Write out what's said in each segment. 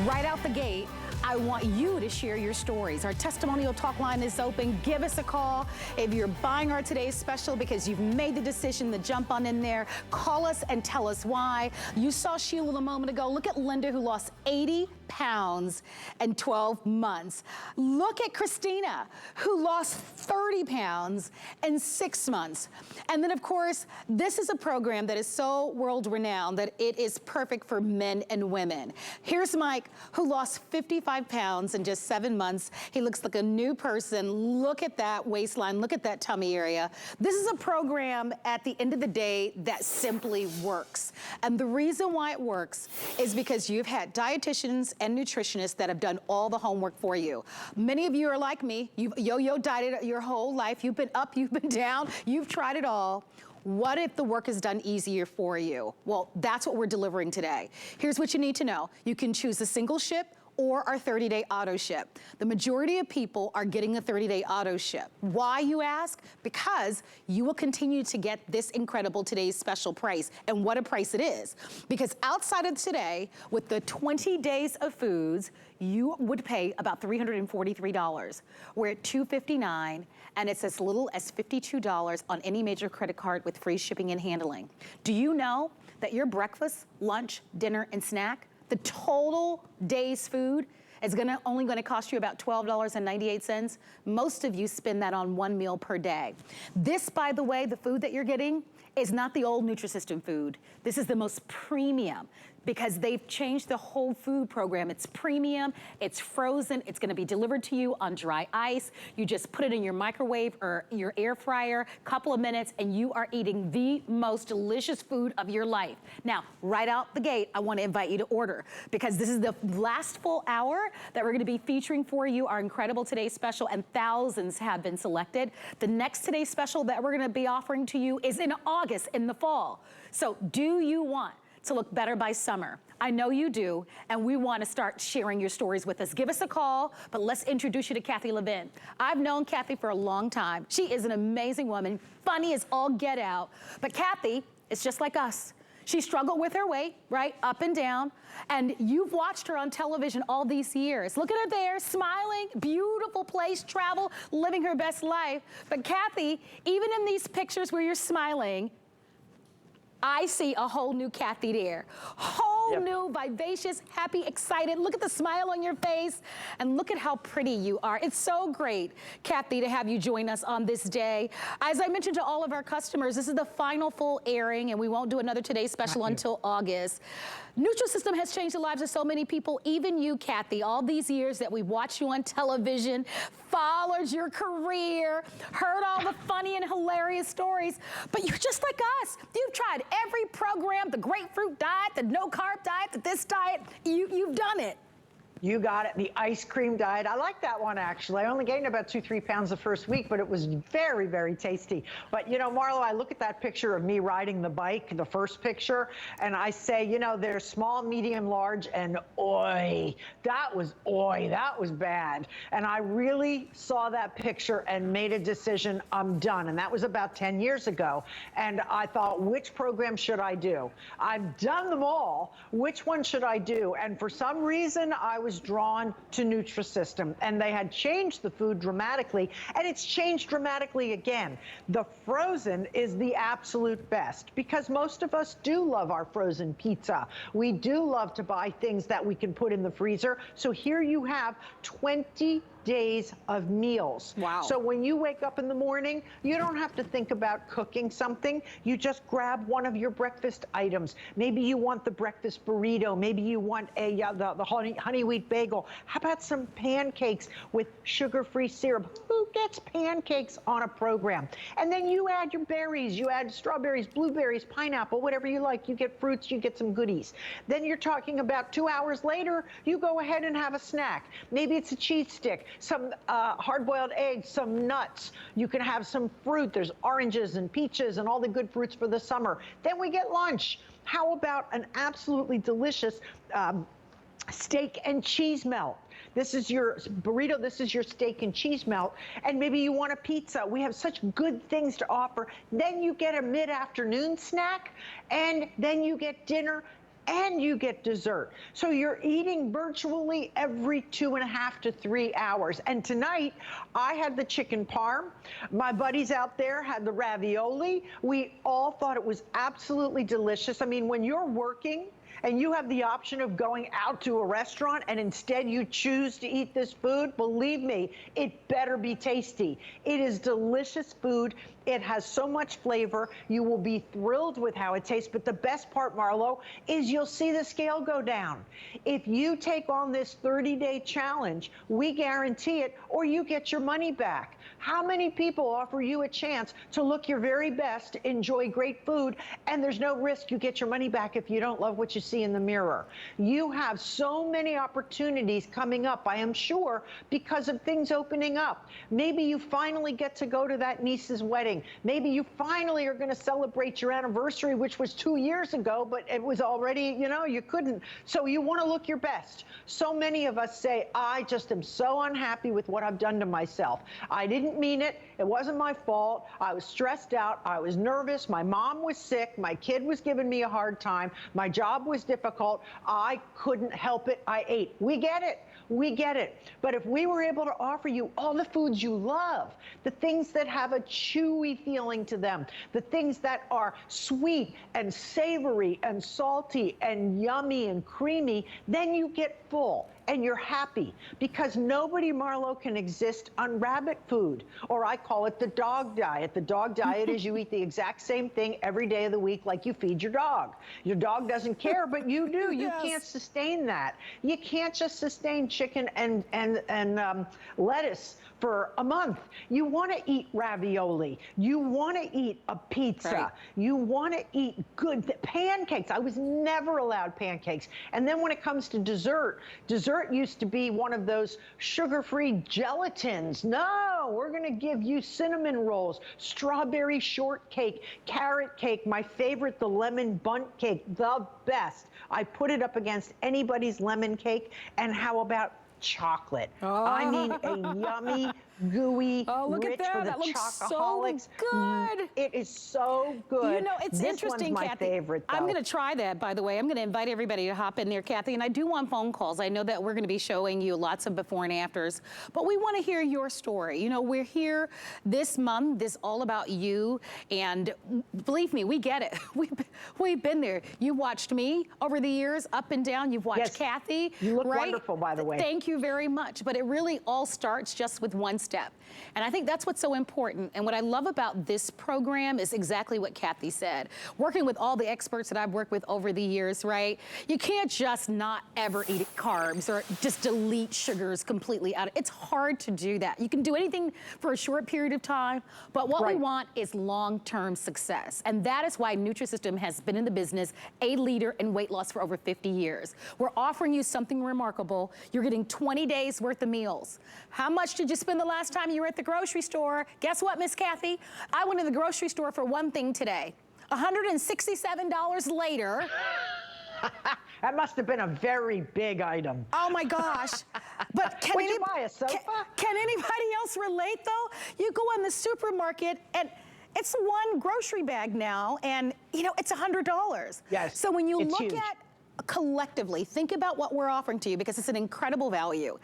Right out the gate, I want you to share your stories. Our testimonial talk line is open. Give us a call. If you're buying our today's special because you've made the decision to jump on in there, call us and tell us why. You saw Sheila a moment ago. Look at Linda, who lost 80 pounds in 12 months. Look at Christina, who lost 30 pounds in 6 months. And then, of course, this is a program that is so world-renowned that it is perfect for men and women. Here's Mike, who lost 55 pounds in just 7 months. He looks like a new person. Look at that waistline. Look at that tummy area. This is a program, at the end of the day, that simply works. And the reason why it works is because you've had dietitians and nutritionists that have done all the homework for you. Many of you are like me. You've yo-yo dieted your whole life. You've been up, you've been down, you've tried it all. What if the work is done easier for you? Well, that's what we're delivering today. Here's what you need to know. You can choose a single ship or our 30-day auto ship. The majority of people are getting a 30-day auto ship. Why, you ask? Because you will continue to get this incredible today's special price, and what a price it is. Because outside of today, with the 20 days of foods, you would pay about $343. We're at $259, and it's as little as $52 on any major credit card with free shipping and handling. Do you know that your breakfast, lunch, dinner, and snack, the total day's food is only gonna cost you about $12.98. Most of you spend that on one meal per day. This, by the way, the food that you're getting is not the old Nutrisystem food. This is the most premium, because they've changed the whole food program. It's premium, it's frozen, it's gonna be delivered to you on dry ice. You just put it in your microwave or your air fryer, couple of minutes, and you are eating the most delicious food of your life. Now, right out the gate, I wanna invite you to order, because this is the last full hour that we're gonna be featuring for you our incredible Today's Special, and thousands have been selected. The next Today's Special that we're gonna be offering to you is in August, in the fall. So do you want to look better by summer? I know you do, and we want to start sharing your stories with us. Give us a call, but let's introduce you to Kathy Levin. I've known Kathy for a long time. She is an amazing woman, funny as all get out, but Kathy is just like us. She struggled with her weight, right, up and down, and you've watched her on television all these years. Look at her there, smiling, beautiful place, travel, living her best life. But Kathy, even in these pictures where you're smiling, I see a whole new Kathy there. Whole new, vivacious, happy, excited. Look at the smile on your face, and look at how pretty you are. It's so great, Kathy, to have you join us on this day. As I mentioned to all of our customers, this is the final full airing, and we won't do another Today's Special until August. Nutrisystem has changed the lives of so many people, even you, Kathy. All these years that we watched you on television, followed your career, heard all the funny and hilarious stories, but you're just like us. You've tried every program, the grapefruit diet, the no-carb diet, the this diet. You've done it. You got it, the ice cream diet. I like that one, actually. I only gained about 2-3 pounds the first week, but it was very, very tasty. But, you know, Marlo, I look at that picture of me riding the bike, the first picture, and I say, you know, there's small, medium, large, and that was bad. And I really saw that picture and made a decision, I'm done. And that was about 10 years ago. And I thought, which program should I do? I've done them all. Which one should I do? And for some reason, I was drawn to Nutrisystem, and they had changed the food dramatically, and it's changed dramatically again. The frozen is the absolute best, because most of us do love our frozen pizza. We do love to buy things that we can put in the freezer. So here you have 20 days of meals. Wow. So when you wake up in the morning, you don't have to think about cooking something. You just grab one of your breakfast items. Maybe you want the breakfast burrito. Maybe you want the honey wheat bagel. How about some pancakes with sugar-free syrup? Who gets pancakes on a program? And then you add your berries. You add strawberries, blueberries, pineapple, whatever you like. You get fruits, you get some goodies. Then you're talking about 2 hours later, you go ahead and have a snack. Maybe it's a cheese stick, some hard-boiled eggs, some nuts. You can have some fruit. There's oranges and peaches and all the good fruits for the summer. Then we get lunch. How about an absolutely delicious steak and cheese melt? This is your burrito, this is your steak and cheese melt, and maybe you want a pizza. We have such good things to offer. Then you get a mid-afternoon snack, and then you get dinner, and you get dessert. So you're eating virtually every 2.5 to 3 hours. And tonight, I had the chicken parm. My buddies out there had the ravioli. We all thought it was absolutely delicious. I mean, when you're working and you have the option of going out to a restaurant and instead you choose to eat this food, believe me, it better be tasty. It is delicious food. It has so much flavor. You will be thrilled with how it tastes. But the best part, Marlo, is you'll see the scale go down. If you take on this 30-day challenge, we guarantee it, or you get your money back. How many people offer you a chance to look your very best, enjoy great food, and there's no risk you get your money back if you don't love what you see in the mirror? You have so many opportunities coming up, I am sure, because of things opening up. Maybe you finally get to go to that niece's wedding. Maybe you finally are going to celebrate your anniversary, which was 2 years ago, but it was already, you know, you couldn't. So you want to look your best. So many of us say, I just am so unhappy with what I've done to myself. I didn't mean it. It wasn't my fault. I was stressed out. I was nervous. My mom was sick. My kid was giving me a hard time. My job was difficult. I couldn't help it. I ate. We get it. We get it. But if we were able to offer you all the foods you love, the things that have a chewy feeling to them, the things that are sweet and savory and salty and yummy and creamy, then you get full and you're happy, because nobody, Marlo, can exist on rabbit food, or I call it the dog diet. The dog diet is you eat the exact same thing every day of the week like you feed your dog. Your dog doesn't care, but you do. You can't sustain that. You can't just sustain chicken and lettuce for a month. You want to eat ravioli. You want to eat a pizza. Right. You want to eat good pancakes. I was never allowed pancakes. And then when it comes to dessert, dessert used to be one of those sugar-free gelatins. No, we're going to give you cinnamon rolls, strawberry shortcake, carrot cake, my favorite, the lemon bundt cake, the best. I put it up against anybody's lemon cake. And how about chocolate? Oh. I mean, a yummy, gooey, look rich at that. for the That looks chocoholics. so good. It is so good. You know, it's this interesting, one's my Kathy. favorite, though. I'm going to try that, by the way. I'm going to invite everybody to hop in there, Kathy, and I do want phone calls. I know that we're going to be showing you lots of before and afters, but we want to hear your story. You know, we're here this month, this all about you, and believe me, we get it. We've been there. You watched me over the years, up and down. You've watched Kathy. You look right? wonderful, by the way. Thank you very much, but it really all starts just with one step. And I think that's what's so important. And what I love about this program is exactly what Kathy said. Working with all the experts that I've worked with over the years, right? You can't just not ever eat carbs or just delete sugars completely out. It's hard to do that. You can do anything for a short period of time, but what we want is long-term success. And that is why Nutrisystem has been in the business, a leader in weight loss for over 50 years. We're offering you something remarkable. You're getting 20 days worth of meals. How much did you spend the last time you were at the grocery store? Guess what, Miss Kathy? I went to the grocery store for one thing today. $167 later. That must have been a very big item. Oh my gosh. But can Would you buy a sofa? Can anybody else relate though? You go in the supermarket and it's one grocery bag now and you know, it's $100. Yes. So when you it's look huge. at collectively, think about what we're offering to you because it's an incredible value.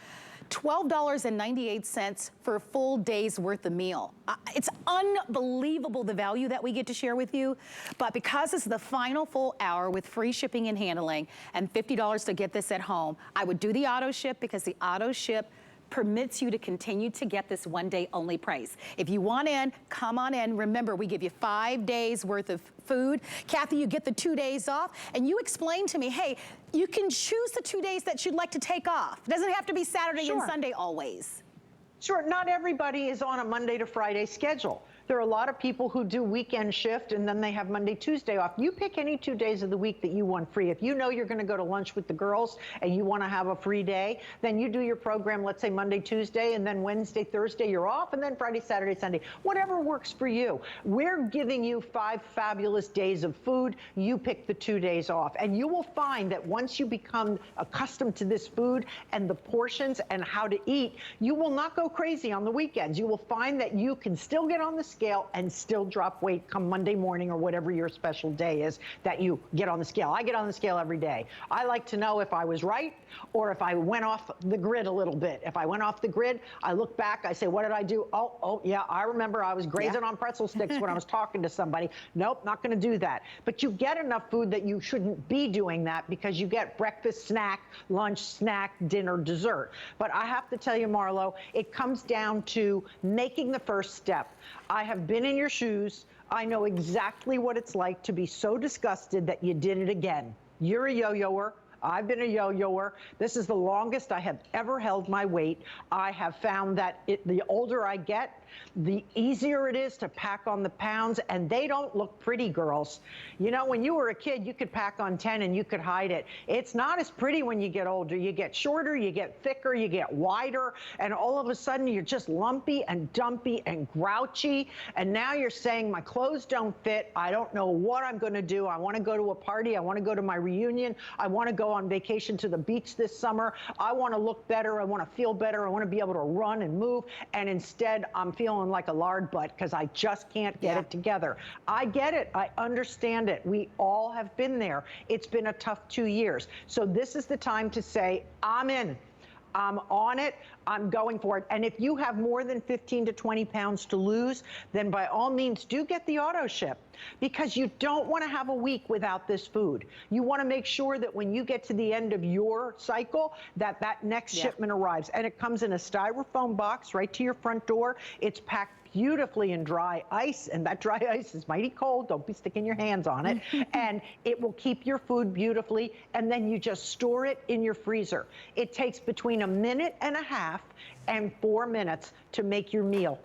$12.98 for a full day's worth of meal. It's unbelievable the value that we get to share with you, but because it's the final full hour with free shipping and handling and $50 to get this at home, I would do the auto ship because the auto ship permits you to continue to get this one day only price. If you want in, come on in. Remember, we give you 5 days worth of food. Kathy, you get the 2 days off and you explain to me, hey, you can choose the 2 days that you'd like to take off. It doesn't have to be Saturday and Sunday always. Sure, not everybody is on a Monday to Friday schedule. There are a lot of people who do weekend shift and then they have Monday, Tuesday off. You pick any 2 days of the week that you want free. If you know you're going to go to lunch with the girls and you want to have a free day, then you do your program, let's say Monday, Tuesday, and then Wednesday, Thursday, you're off, and then Friday, Saturday, Sunday. Whatever works for you. We're giving you 5 fabulous days of food. You pick the 2 days off. And you will find that once you become accustomed to this food and the portions and how to eat, you will not go crazy on the weekends. You will find that you can still get on the scale and still drop weight come Monday morning or whatever your special day is that you get on the scale. I get on the scale every day. I like to know if I was right or if I went off the grid a little bit. If I went off the grid, I look back, I say, what did I do? Oh, yeah, I remember I was grazing on pretzel sticks when I was talking to somebody. Nope, not going to do that. But you get enough food that you shouldn't be doing that because you get breakfast, snack, lunch, snack, dinner, dessert. But I have to tell you, Marlo, it comes down to making the first step. I have been in your shoes. I know exactly what it's like to be so disgusted that you did it again. You're a yo-yoer. I've been a yo-yoer. This is the longest I have ever held my weight. I have found that the older I get, the easier it is to pack on the pounds, and they don't look pretty, girls. You know, when you were a kid, you could pack on 10 and you could hide it. It's not as pretty when you get older. You get shorter, you get thicker, you get wider, and all of a sudden you're just lumpy and dumpy and grouchy. And now you're saying, my clothes don't fit. I don't know what I'm going to do. I want to go to a party. I want to go to my reunion. I want to go on vacation to the beach this summer. I want to look better. I want to feel better. I want to be able to run and move. And instead, I'm feeling like a lard butt because I just can't get it together. I get it. I understand it. We all have been there. It's been a tough 2 years. So this is the time to say, I'm in. I'm on it. I'm going for it. And if you have more than 15 to 20 pounds to lose, then by all means do get the auto ship, because you don't want to have a week without this food. You want to make sure that when you get to the end of your cycle, that next shipment arrives. And it comes in a styrofoam box right to your front door. It's packed beautifully in dry ice, and that dry ice is mighty cold. Don't be sticking your hands on it. And it will keep your food beautifully, and then you just store it in your freezer. It takes between a minute and a half and 4 minutes to make your meal.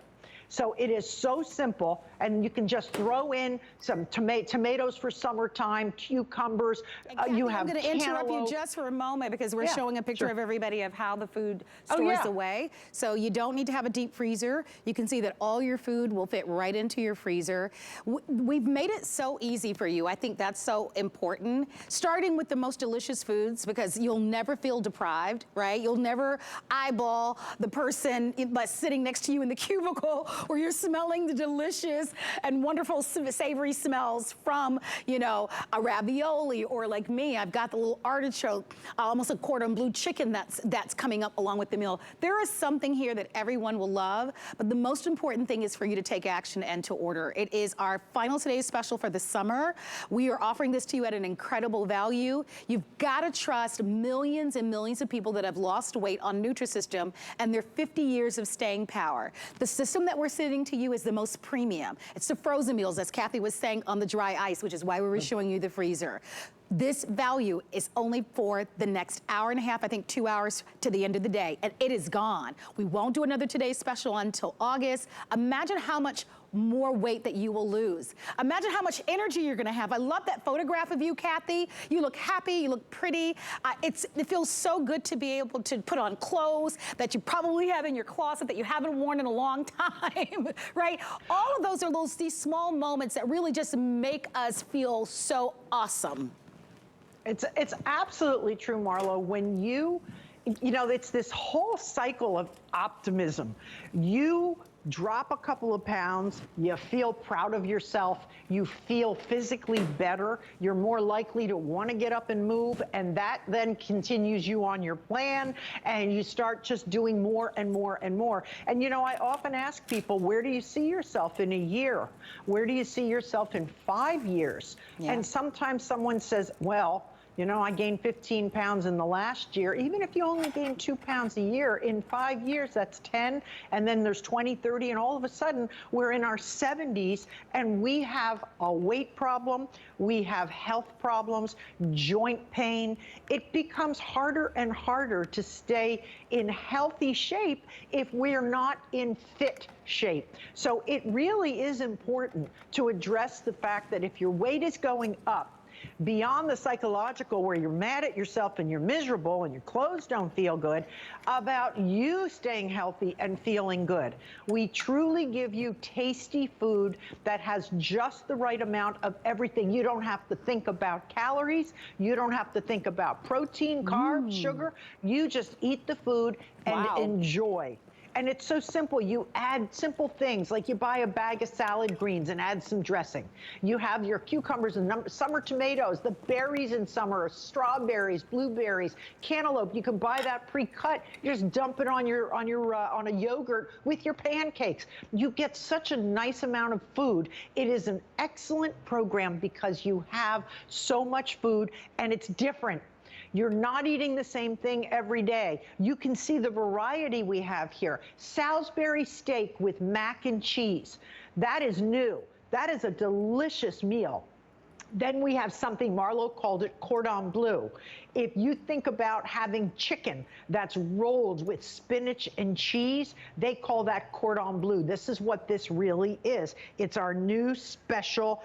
So it is so simple, and you can just throw in some tomatoes for summertime, cucumbers. You have I'm going to interrupt you just for a moment because we're showing a picture of everybody of how the food stores away. So you don't need to have a deep freezer. You can see that all your food will fit right into your freezer. We've made it so easy for you. I think that's so important. Starting with the most delicious foods, because you'll never feel deprived, right? You'll never eyeball the person sitting next to you in the cubicle, where you're smelling the delicious and wonderful savory smells from, you know, a ravioli, or like me, I've got the little artichoke, almost a cordon bleu chicken that's coming up along with the meal. There is something here that everyone will love, but the most important thing is for you to take action and to order. It is our final today's special for the summer. We are offering this to you at an incredible value. You've got to trust millions and millions of people that have lost weight on Nutrisystem and their 50 years of staying power. The system that we're sitting to you is the most premium. It's the frozen meals, as Kathy was saying, on the dry ice, which is why we were showing you the freezer. This value is only for the next hour and a half, I think 2 hours to the end of the day, and it is gone. We won't do another today's special until August. Imagine how much more weight that you will lose. Imagine how much energy you're gonna have. I love that photograph of you, Kathy. You look happy, you look pretty. It feels so good to be able to put on clothes that you probably have in your closet that you haven't worn in a long time, right? All of those are these small moments that really just make us feel so awesome. It's absolutely true, Marlo. When you know, it's this whole cycle of optimism. You drop a couple of pounds, you feel proud of yourself, you feel physically better, you're more likely to want to get up and move, and that then continues you on your plan, and you start just doing more and more and more. And you know, I often ask people, where do you see yourself in a year? Where do you see yourself in 5 years? And sometimes someone says, well, you know, I gained 15 pounds in the last year. Even if you only gain 2 pounds a year, in 5 years, that's 10. And then there's 20, 30, and all of a sudden, we're in our 70s, and we have a weight problem. We have health problems, joint pain. It becomes harder and harder to stay in healthy shape if we're not in fit shape. So it really is important to address the fact that if your weight is going up, beyond the psychological, where you're mad at yourself and you're miserable and your clothes don't feel good, about you staying healthy and feeling good. We truly give you tasty food that has just the right amount of everything. You don't have to think about calories. You don't have to think about protein, carbs, sugar. You just eat the food and enjoy. And it's so simple. You add simple things, like you buy a bag of salad greens and add some dressing. You have your cucumbers and summer tomatoes, the berries in summer, strawberries, blueberries, cantaloupe. You can buy that pre-cut. You just dump it on a yogurt with your pancakes. You get such a nice amount of food. It is an excellent program because you have so much food and it's different. You're not eating the same thing every day. You can see the variety we have here. Salisbury steak with mac and cheese. That is new. That is a delicious meal. Then we have something, Marlo called it cordon bleu. If you think about having chicken that's rolled with spinach and cheese, they call that cordon bleu. This is what this really is. It's our new special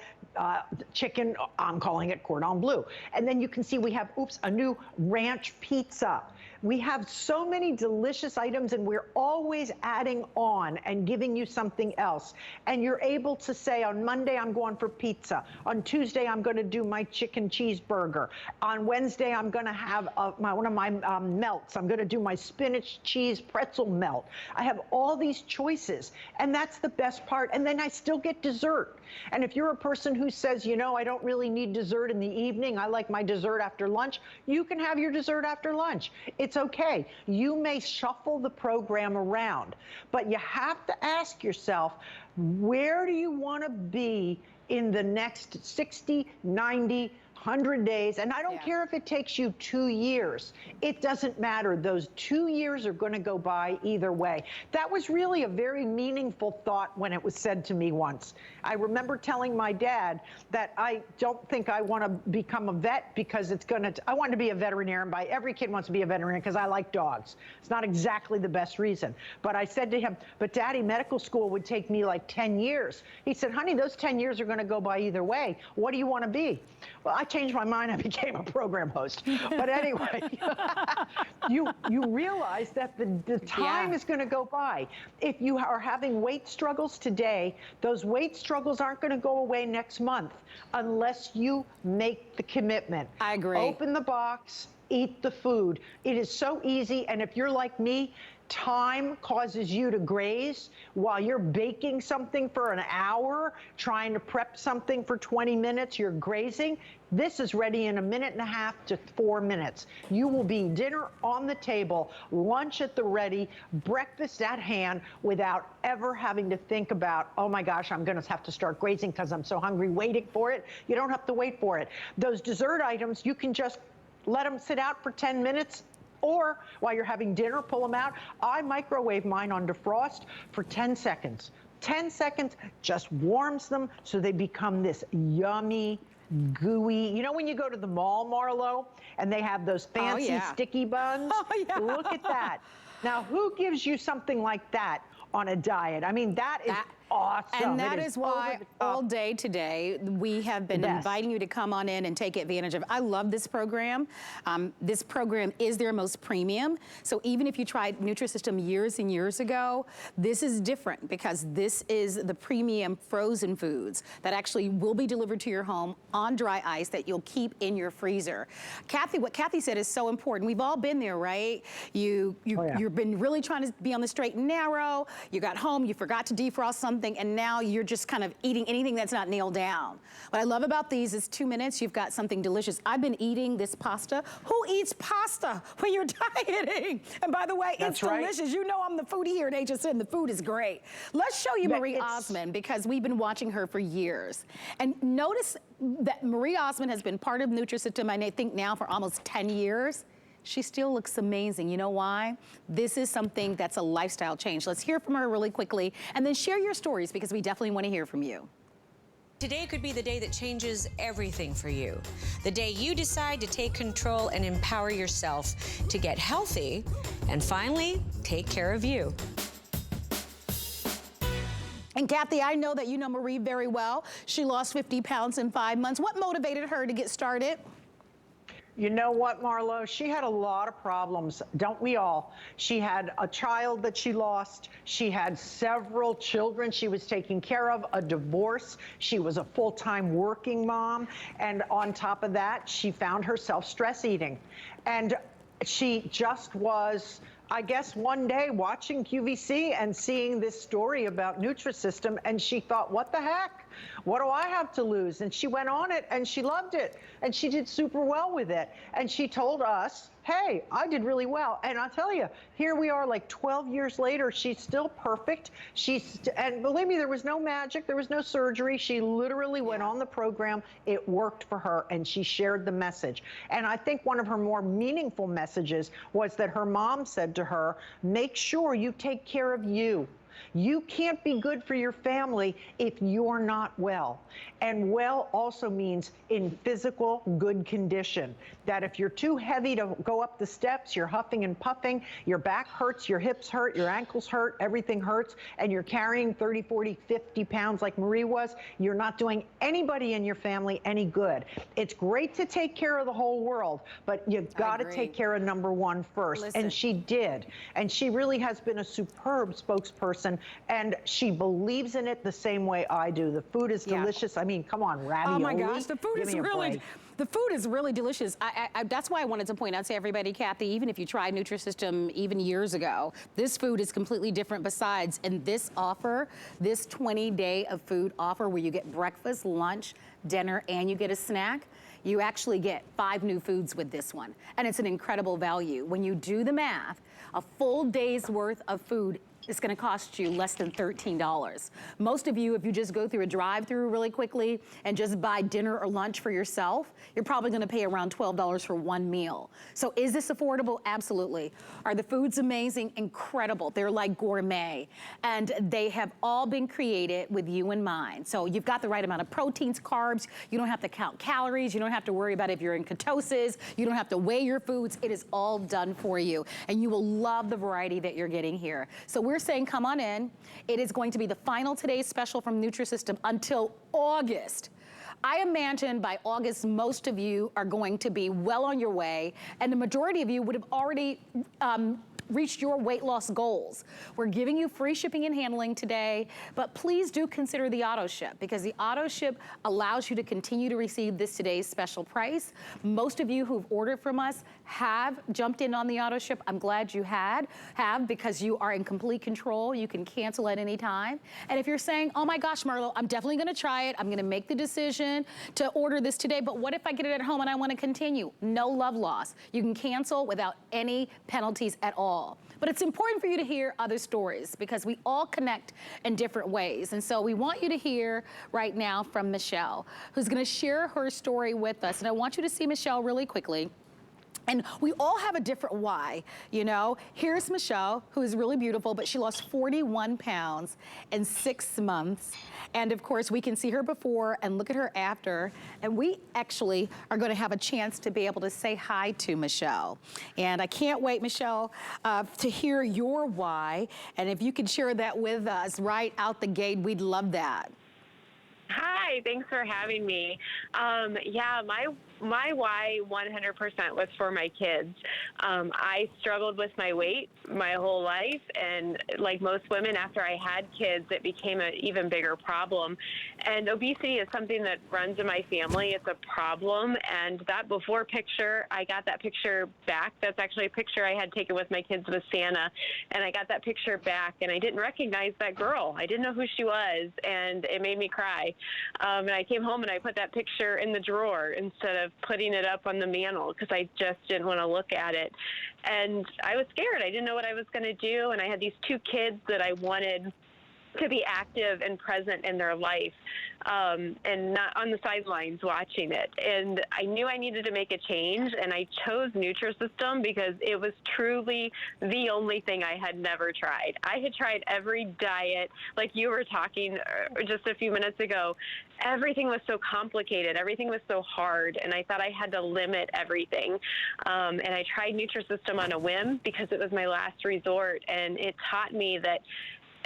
chicken, I'm calling it cordon bleu. And then you can see we have, a new ranch pizza. We have so many delicious items, and we're always adding on and giving you something else. And you're able to say, on Monday, I'm going for pizza. On Tuesday, I'm going to do my chicken cheeseburger. On Wednesday, I'm going to have one of my melts. I'm going to do my spinach cheese pretzel melt. I have all these choices, and that's the best part. And then I still get dessert. And if you're a person who says, you know, I don't really need dessert in the evening, I like my dessert after lunch, you can have your dessert after lunch. It's okay. You may shuffle the program around, but you have to ask yourself, where do you want to be in the next 60, 90, 100 days? And I don't care if it takes you 2 years. It doesn't matter. Those 2 years are going to go by either way. That was really a very meaningful thought when it was said to me once. I remember telling my dad that I don't think I want to become a vet because it's going to, I want to be a veterinarian. Every kid wants to be a veterinarian because I like dogs. It's not exactly the best reason. But I said to him, but Daddy, medical school would take me like 10 years. He said, honey, those 10 years are going to go by either way. What do you want to be? Well, I changed my mind. I became a program host. But anyway, you realize that the time is going to go by. If you are having weight struggles today, those weight struggles aren't going to go away next month unless you make the commitment. I agree. Open the box, eat the food. It is so easy. And if you're like me, time causes you to graze while you're baking something for an hour, trying to prep something for 20 minutes, you're grazing. This is ready in 1.5 minutes to 4 minutes. You will be dinner on the table, lunch at the ready, breakfast at hand without ever having to think about, oh my gosh, I'm going to have to start grazing because I'm so hungry waiting for it. You don't have to wait for it. Those dessert items, you can just let them sit out for 10 minutes. Or while you're having dinner, pull them out. I microwave mine on defrost for 10 seconds. 10 seconds just warms them so they become this yummy, gooey. You know when you go to the mall, Marlo, and they have those fancy sticky buns? Look at that. Now, who gives you something like that on a diet? I mean, that is awesome. And that is why all day today we have been inviting you to come on in and take advantage of. I love this program. This program is their most premium. So even if you tried Nutrisystem years and years ago, this is different because this is the premium frozen foods that actually will be delivered to your home on dry ice that you'll keep in your freezer. Kathy, what Kathy said is so important. We've all been there, right? You've been really trying to be on the straight and narrow. You got home, you forgot to defrost something, and now you're just kind of eating anything that's not nailed down. What I love about these is 2 minutes, you've got something delicious. I've been eating this pasta. Who eats pasta when you're dieting? And by the way, it's delicious. You know I'm the foodie here at HSN. The food is great. Let's show you Marie Osmond because we've been watching her for years. And notice that Marie Osmond has been part of Nutrisystem, I think now for almost 10 years. She still looks amazing. You know why? This is something that's a lifestyle change. Let's hear from her really quickly and then share your stories because we definitely want to hear from you. Today could be the day that changes everything for you. The day you decide to take control and empower yourself to get healthy and finally take care of you. And Kathy, I know that you know Marie very well. She lost 50 pounds in 5 months. What motivated her to get started? You know what, Marlo? She had a lot of problems, don't we all? She had a child that she lost. She had several children she was taking care of, a divorce. She was a full-time working mom. And on top of that, she found herself stress eating. And she just was I guess one day watching QVC and seeing this story about Nutrisystem, and she thought, what the heck? What do I have to lose? And she went on it and she loved it and she did super well with it. And she told us, hey, I did really well. And I'll tell you, here we are like 12 years later, she's still perfect. And believe me, there was no magic, there was no surgery. She literally went on the program. It worked for her and she shared the message. And I think one of her more meaningful messages was that her mom said to her, make sure you take care of you. You can't be good for your family if you're not well. And well also means in physical good condition. That if you're too heavy to go up the steps, you're huffing and puffing, your back hurts, your hips hurt, your ankles hurt, everything hurts, and you're carrying 30, 40, 50 pounds like Marie was, you're not doing anybody in your family any good. It's great to take care of the whole world, but you've got to take care of number one first. Listen. And she did. And she really has been a superb spokesperson, and she believes in it the same way I do. The food is delicious. I mean, come on, ravioli. Oh my gosh, the food is really delicious. That's why I wanted to point out to everybody, Kathy, even if you tried Nutrisystem even years ago, this food is completely different besides. And this offer, this 20-day of food offer where you get breakfast, lunch, dinner, and you get a snack, you actually get 5 new foods with this one. And it's an incredible value. When you do the math, a full day's worth of food it's going to cost you less than $13. Most of you, if you just go through a drive-through really quickly and just buy dinner or lunch for yourself, you're probably going to pay around $12 for one meal. So is this affordable? Absolutely. Are the foods amazing? Incredible. They're like gourmet. And they have all been created with you in mind. So you've got the right amount of proteins, carbs. You don't have to count calories. You don't have to worry about if you're in ketosis. You don't have to weigh your foods. It is all done for you. And you will love the variety that you're getting here. So we're saying come on in. It is going to be the final today's special from Nutrisystem until August. I imagine by August, most of you are going to be well on your way, and the majority of you would have already reached your weight loss goals. We're giving you free shipping and handling today, but please do consider the auto ship because the auto ship allows you to continue to receive this today's special price. Most of you who've ordered from us have jumped in on the auto ship. I'm glad you have because you are in complete control. You can cancel at any time. And if you're saying, oh my gosh, Marlo, I'm definitely gonna try it. I'm gonna make the decision to order this today, but what if I get it at home and I wanna continue? No love loss. You can cancel without any penalties at all. But it's important for you to hear other stories because we all connect in different ways. And so we want you to hear right now from Michelle, who's gonna share her story with us. And I want you to see Michelle really quickly. And we all have a different why, you know? Here's Michelle, who is really beautiful, but she lost 41 pounds in 6 months. And of course, we can see her before and look at her after. And we actually are gonna have a chance to be able to say hi to Michelle. And I can't wait, Michelle, to hear your why. And if you could share that with us right out the gate, we'd love that. Hi, thanks for having me. Yeah, my why 100% was for my kids. I struggled with my weight my whole life, and like most women, after I had kids, it became an even bigger problem. And obesity is something that runs in my family. It's a problem, and that before picture, I got that picture back. That's actually a picture I had taken with my kids with Santa, and I got that picture back, and I didn't recognize that girl. I didn't know who she was, and it made me cry. And I came home and I put that picture in the drawer instead of putting it up on the mantle because I just didn't want to look at it. And I was scared. I didn't know what I was going to do. And I had these 2 kids that I wanted to be active and present in their life, and not on the sidelines watching it. And I knew I needed to make a change, and I chose Nutrisystem because it was truly the only thing I had never tried. I had tried every diet, like you were talking just a few minutes ago. Everything was so complicated. Everything was so hard, and I thought I had to limit everything. And I tried Nutrisystem on a whim because it was my last resort, and it taught me that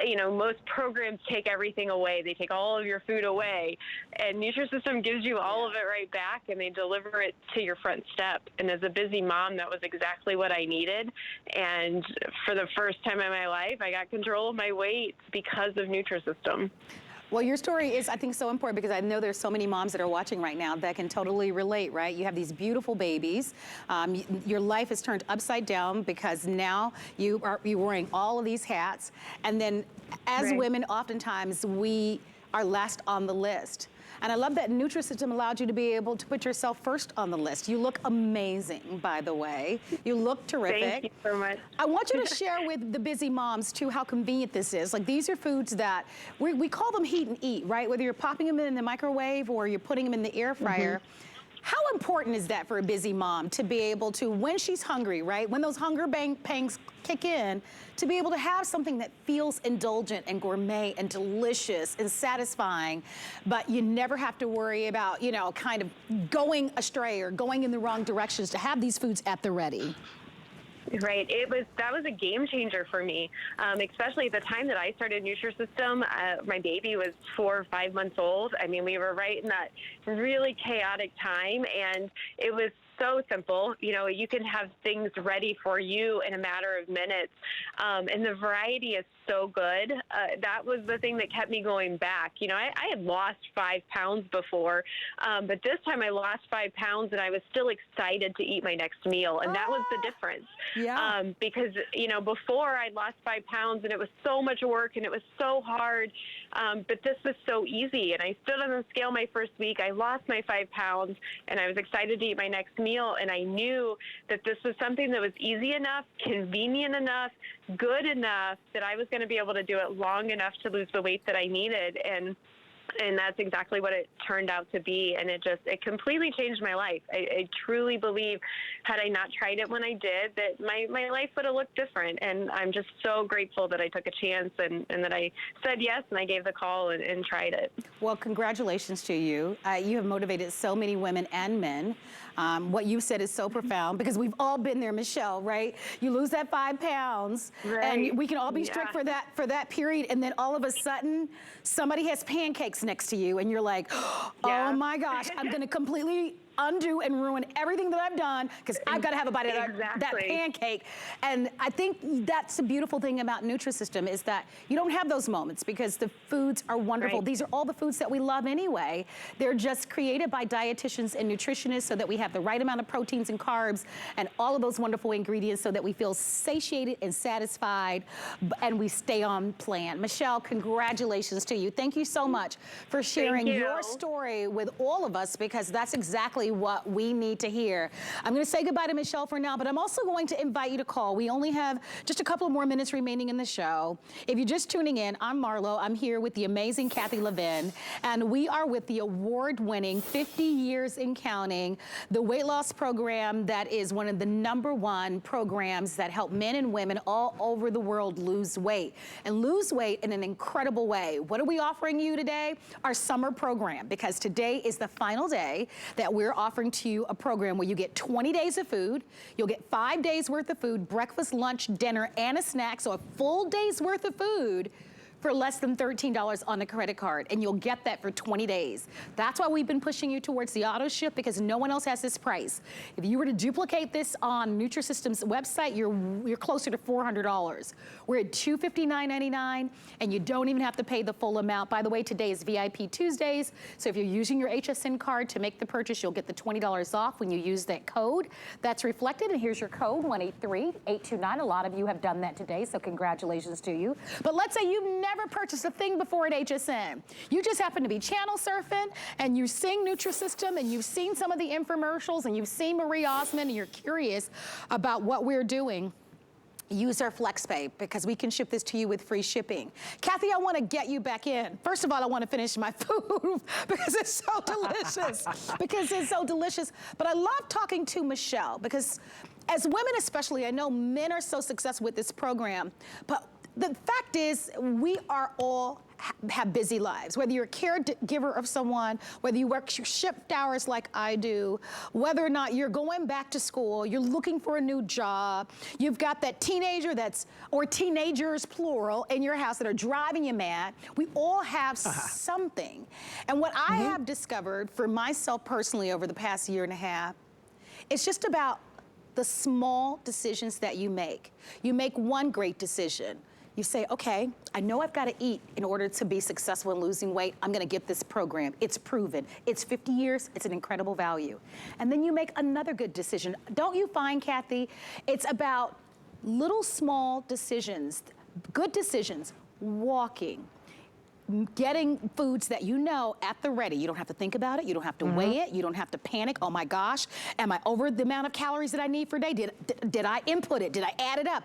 you know, most programs take everything away. They take all of your food away, and Nutrisystem gives you all of it right back, and they deliver it to your front step. And as a busy mom, that was exactly what I needed. And for the first time in my life, I got control of my weight because of Nutrisystem. Well, your story is, I think, so important because I know there's so many moms that are watching right now that can totally relate, right? You have these beautiful babies. Your life is turned upside down because now you're wearing all of these hats. And then as women, oftentimes we are last on the list. And I love that Nutrisystem allowed you to be able to put yourself first on the list. You look amazing, by the way. You look terrific. Thank you so much. I want you to share with the busy moms, too, how convenient this is. Like, these are foods that, we call them heat and eat, right? Whether you're popping them in the microwave or you're putting them in the air fryer. How important is that for a busy mom to be able to, when she's hungry, right? When those hunger pangs kick in, to be able to have something that feels indulgent and gourmet and delicious and satisfying, but you never have to worry about, you know, kind of going astray or going in the wrong directions, to have these foods at the ready. Right. That was a game changer for me, especially at the time that I started Nutrisystem. My baby was 4 or 5 months old. I mean, we were right in that really chaotic time, and it was so simple. You know, you can have things ready for you in a matter of minutes, and the variety is so good. That was the thing that kept me going back. You know, I had lost 5 pounds before, but this time I lost 5 pounds and I was still excited to eat my next meal, and that was the difference. Yeah. Because, you know, before I lost 5 pounds and it was so much work and it was so hard, but this was so easy. And I stood on the scale my first week, I lost my 5 pounds, and I was excited to eat my next meal. And I knew that this was something that was easy enough, convenient enough, good enough that I was going to be able to do it long enough to lose the weight that I needed. And that's exactly what it turned out to be. And it completely changed my life. I truly believe, had I not tried it when I did, that my life would have looked different. And I'm just so grateful that I took a chance and that I said yes and I gave the call and tried it. Well, congratulations to you. You have motivated so many women and men. What you said is so profound, because we've all been there, Michelle, right? You lose that 5 pounds, and we can all be strict for that period, and then all of a sudden, somebody has pancakes next to you, and you're like, oh my gosh, I'm gonna completely undo and ruin everything that I've done because I've got to have a bite of that pancake. And I think that's the beautiful thing about Nutrisystem, is that you don't have those moments because the foods are wonderful. These are all the foods that we love anyway. They're just created by dietitians and nutritionists so that we have the right amount of proteins and carbs and all of those wonderful ingredients so that we feel satiated and satisfied and we stay on plan. Michelle, congratulations to you. Thank you so much for sharing your story with all of us, because that's exactly what we need to hear. I'm going to say goodbye to Michelle for now, but I'm also going to invite you to call. We only have just a couple more minutes remaining in the show. If you're just tuning in, I'm Marlo. I'm here with the amazing Kathy Levin, and we are with the award-winning 50 years and counting, the weight loss program that is one of the #1 programs that help men and women all over the world lose weight, and lose weight in an incredible way. What are we offering you today? Our summer program, because today is the final day that we're offering to you a program where you get 20 days of food, you'll get 5 days worth of food, breakfast, lunch, dinner, and a snack, so a full day's worth of food for less than $13 on a credit card, and you'll get that for 20 days. That's why we've been pushing you towards the auto ship, because no one else has this price. If you were to duplicate this on Nutrisystem's website, you're closer to $400. We're at $259.99, and you don't even have to pay the full amount. By the way, today is VIP Tuesdays, so if you're using your HSN card to make the purchase, you'll get the $20 off when you use that code. That's reflected, and here's your code, 183-829. A lot of you have done that today, so congratulations to you. But let's say you've never purchased a thing before at HSN. You just happen to be channel surfing and you've seen Nutrisystem and you've seen some of the infomercials and you've seen Marie Osmond and you're curious about what we're doing. Use our FlexPay, because we can ship this to you with free shipping. Kathy, I want to get you back in. First of all, I want to finish my food because it's so delicious. But I love talking to Michelle, because as women especially, I know men are so successful with this program, but the fact is, we are all have busy lives. Whether you're a caregiver of someone, whether you work your shift hours like I do, whether or not you're going back to school, you're looking for a new job, you've got that teenager or teenagers plural in your house that are driving you mad. We all have something. And what I have discovered for myself personally over the past year and a half, it's just about the small decisions that you make. You make one great decision. You say, okay, I know I've got to eat in order to be successful in losing weight. I'm going to get this program. It's proven. It's 50 years. It's an incredible value. And then you make another good decision. Don't you find, Kathy, it's about little small decisions, good decisions, walking, getting foods that you know at the ready. You don't have to think about it. You don't have to weigh it. You don't have to panic. Oh my gosh, am I over the amount of calories that I need for a day? Did I input it? Did I add it up?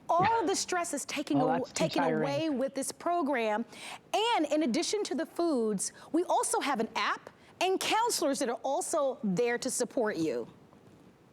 All the stress is taken away with this program. And in addition to the foods, we also have an app and counselors that are also there to support you.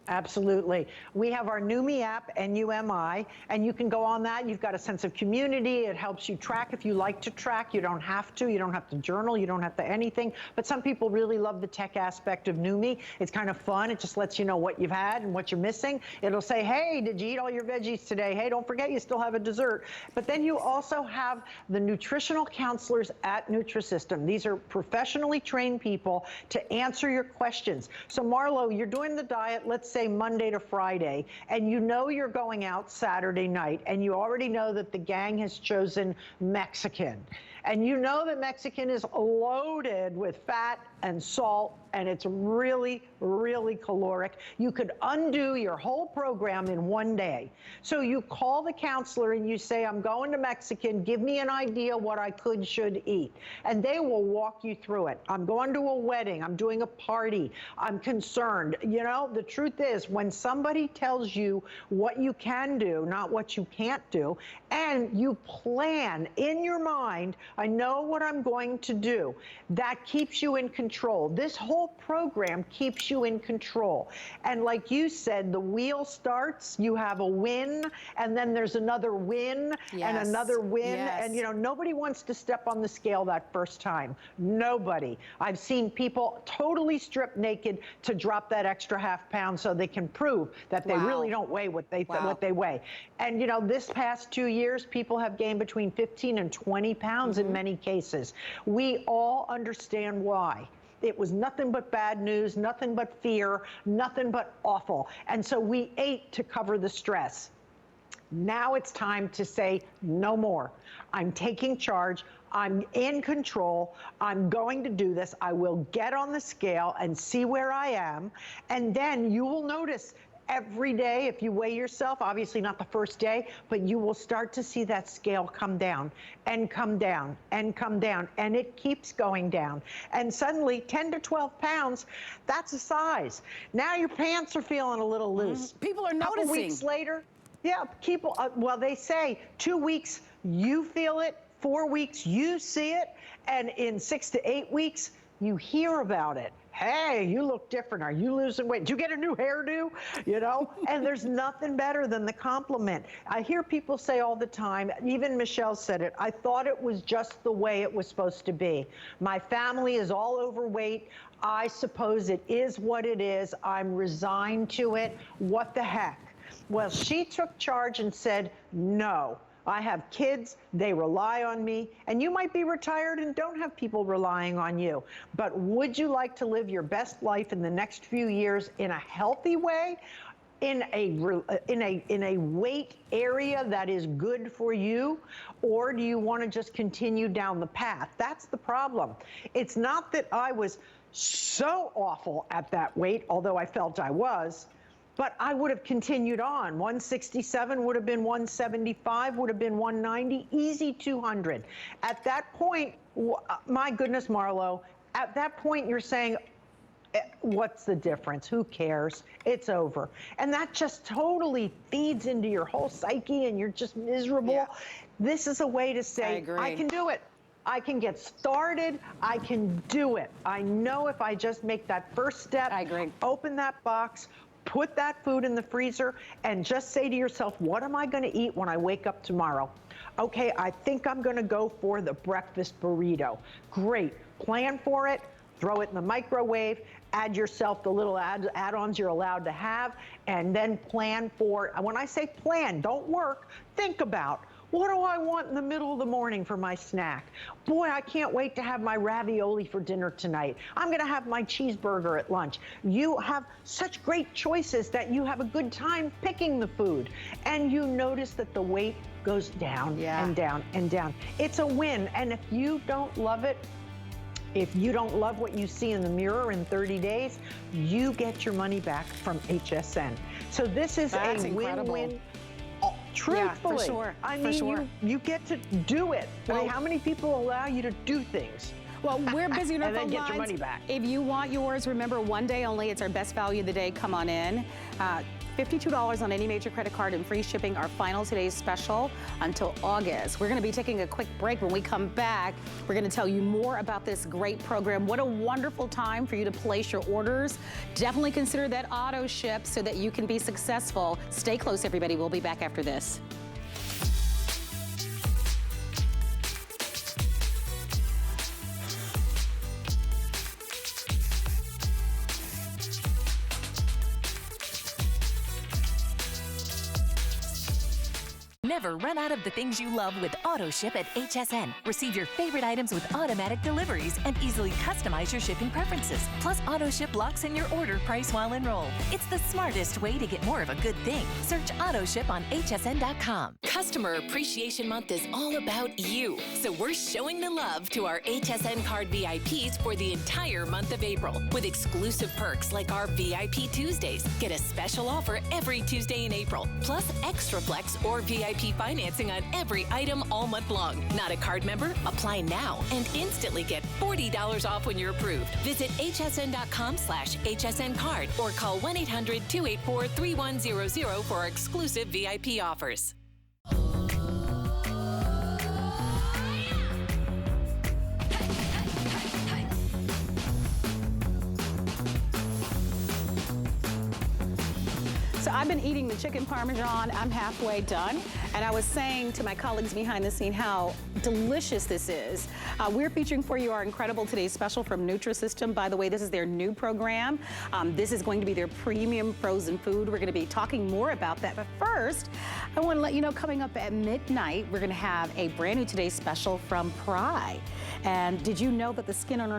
Absolutely. We have our Numi app, N-U-M-I, and you can go on that. You've got a sense of community. It helps you track if you like to track. You don't have to. You don't have to journal. You don't have to anything. But some people really love the tech aspect of Numi. It's kind of fun. It just lets you know what you've had and what you're missing. It'll say, hey, did you eat all your veggies today? Hey, don't forget you still have a dessert. But then you also have the nutritional counselors at Nutrisystem. These are professionally trained people to answer your questions. So Marlo, you're doing the diet, let's say Monday to Friday, and you know you're going out Saturday night, and you already know that the gang has chosen Mexican. And you know that Mexican is loaded with fat and salt, and it's really, really caloric. You could undo your whole program in one day. So you call the counselor and you say, I'm going to Mexican, give me an idea what I should eat. And they will walk you through it. I'm going to a wedding, I'm doing a party, I'm concerned. You know, the truth is, when somebody tells you what you can do, not what you can't do, and you plan in your mind, I know what I'm going to do, that keeps you in control. This whole program keeps you in control. And like you said, the wheel starts, you have a win, and then there's another win, and another win. And you know, nobody wants to step on the scale that first time. Nobody. I've seen people totally stripped naked to drop that extra half pound so they can prove that they really don't weigh what they weigh. And you know, this past 2 years, people have gained between 15 and 20 pounds in many cases. We all understand why. It was nothing but bad news, nothing but fear, nothing but awful. And so we ate to cover the stress. Now it's time to say no more. I'm taking charge. I'm in control. I'm going to do this. I will get on the scale and see where I am. And then you will notice every day, if you weigh yourself, obviously not the first day, but you will start to see that scale come down and come down and come down, and it keeps going down. And suddenly 10 to 12 pounds, that's a size. Now your pants are feeling a little loose. People are noticing. A couple weeks later, people, well, they say 2 weeks, you feel it, 4 weeks, you see it, and in 6 to 8 weeks, you hear about it. Hey, you look different. Are you losing weight? Did you get a new hairdo? You know, and there's nothing better than the compliment. I hear people say all the time, even Michelle said it, I thought it was just the way it was supposed to be. My family is all overweight. I suppose it is what it is. I'm resigned to it. What the heck? Well, she took charge and said, no. I have kids, they rely on me, and you might be retired and don't have people relying on you. But would you like to live your best life in the next few years in a healthy way, in a weight area that is good for you, or do you want to just continue down the path? That's the problem. It's not that I was so awful at that weight, although I felt I was. But I would have continued on. 167 would have been 175, would have been 190, easy 200. At that point, my goodness, Marlo, at that point you're saying, what's the difference? Who cares? It's over. And that just totally feeds into your whole psyche and you're just miserable. Yeah. This is a way to say, I can do it. I can get started. I can do it. I know if I just make that first step, open that box, put that food in the freezer, and just say to yourself, what am I going to eat when I wake up tomorrow? Okay, I think I'm going to go for the breakfast burrito. Great. Plan for it. Throw it in the microwave. Add yourself the little add-ons you're allowed to have, and then plan for, when I say plan, don't work, think about What do I want in the middle of the morning for my snack? Boy, I can't wait to have my ravioli for dinner tonight. I'm gonna have my cheeseburger at lunch. You have such great choices that you have a good time picking the food. And you notice that the weight goes down and down and down. It's a win. And if you don't love it, if you don't love what you see in the mirror in 30 days, you get your money back from HSN. So this is a win-win. Truthfully, yeah, for sure. I mean, you get to do it. I mean, how many people allow you to do things? Well, we're busy enough and then on get lines. your money back. If you want yours, remember, one day only. It's our best value of the day. Come on in. $52 on any major credit card and free shipping. Our final today's special until August. We're going to be taking a quick break. When we come back, we're going to tell you more about this great program. What a wonderful time for you to place your orders. Definitely consider that auto ship so that you can be successful. Stay close, everybody. We'll be back after this. Never run out of the things you love with Auto Ship at HSN. Receive your favorite items with automatic deliveries and easily customize your shipping preferences. Plus, Auto Ship locks in your order price while enrolled. It's the smartest way to get more of a good thing. Search Auto Ship on hsn.com. Customer Appreciation Month is all about you. So we're showing the love to our HSN card VIPs for the entire month of April with exclusive perks like our VIP Tuesdays. Get a special offer every Tuesday in April, plus extra flex or VIP financing on every item all month long. Not a card member? Apply now and instantly get $40 off when you're approved. Visit hsn.com/HSN card or call 1-800-284-3100 for our exclusive VIP offers. So I've been eating the chicken parmesan. I'm halfway done. And I was saying to my colleagues behind the scene how delicious this is. We're featuring for you our incredible today's special from Nutrisystem. By the way, this is their new program. This is going to be their premium frozen food. We're going to be talking more about that. But first, I want to let you know coming up at midnight, we're going to have a brand new today's special from Pry. And did you know that the skin on our